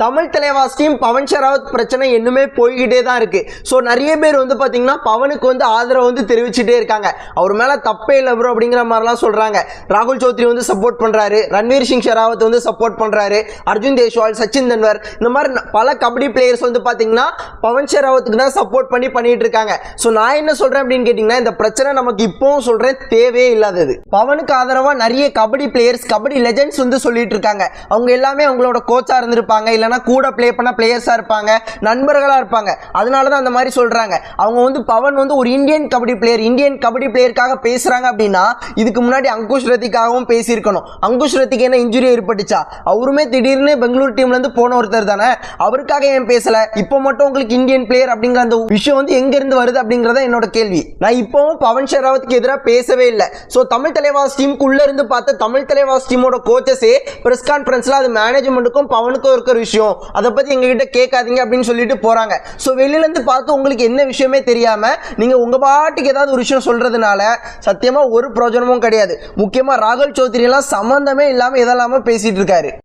Tamil Thalaivas team Pawan Sehrawat பிரச்சனை இன்னுமே போய்கிட்டே தான் இருக்கு. ஸோ நிறைய பேர் வந்து பார்த்தீங்கன்னா பவனுக்கு வந்து ஆதரவு வந்து தெரிவிச்சுட்டே இருக்காங்க. அவர் மேலே தப்பே இல்லை ப்ரோ அப்படிங்கிற மாதிரிலாம் சொல்கிறாங்க. ராகுல் சௌத்ரி வந்து சப்போர்ட் பண்ணுறாரு, ரன்வீர் சிங் ஷெராவத் வந்து சப்போர்ட் பண்ணுறாரு, அர்ஜுன் தேஷ்வால், சச்சின் தன்வர், இந்த மாதிரி பல கபடி பிளேயர்ஸ் வந்து பார்த்தீங்கன்னா பவன் ஷெராவத்துக்கு தான் சப்போர்ட் பண்ணிட்டு இருக்காங்க. ஸோ நான் என்ன சொல்கிறேன் அப்படின்னு கேட்டிங்கன்னா, இந்த பிரச்சனை நமக்கு இப்போவும் சொல்கிறேன் தேவையே இல்லாதது. பவனுக்கு ஆதரவாக நிறைய கபடி பிளேயர்ஸ், கபடி லெஜெண்ட்ஸ் வந்து சொல்லிட்டு இருக்காங்க. அவங்க எல்லாமே அவங்களோட கோச்சாக இருந்திருப்பாங்க, இல்லைனா கூட ப்ளே பண்ண பிளேயர்ஸாக இருப்பாங்க, நண்பர்களாக இருப்பாங்க. அதனால தான் அந்த மாதிரி சொல்கிறாங்க. அவங்க வந்து பவன் வந்து ஒரு இந்தியன் கபடி பிளேயருக்காக பேசுகிறாங்க அப்படின்னா இதுக்கு முன்னாடி அங்குஷ் ரத்திக்காகவும் பேசியிருக்கணும். அங்குஷ் ரத்திக்கு என்ன இன்ஜுரி ஏற்பட்டுச்சா? அவருமே திடீர்னு பெங்களூர் டீம்லேருந்து போன ஒருத்தர் தானே, அவருக்காக ஏன் பேசலை? இப்போ மட்டும் உங்களுக்கு இந்தியன் பிளேயர் அப்படிங்கிற அந்த விஷயம் வந்து எங்கேருந்து வருது அப்படிங்கிறத என்னோட கேள்வி. நான் இப்போவும் பவன் ஷெராவத்துக்கு எதிராக பேசவே இல்லை. ஸோ தமிழ் தலைவாஸ் டீமுக்கு உள்ளே இருந்து பார்த்த தமிழ் தலைவாஸ் டீமோட கோச்சஸே ப்ரெஸ் கான்ஃபரன்ஸில் அது மேனேஜ்மெண்ட்டுக்கும் பவனுக்கும் இருக்கிற விஷயம், அதை பத்தி எங்ககிட்ட கேட்காதீங்க அப்படின்னு சொல்லிட்டு போறாங்க. ஸோ வெளியிலேருந்து பார்த்து உங்களுக்கு என்ன விஷயமே தெரியாம நீங்க உங்க பாட்டுக்கு ஏதாவது ஒரு விஷயம் சொல்றதுனால சத்தியமா ஒரு பிரயோஜனமும் கிடையாது. முக்கியமா ராகுல் சௌத்ரி எல்லாம் சம்பந்தமே இல்லாம இதெல்லாம பேசிட்டு இருக்காரு.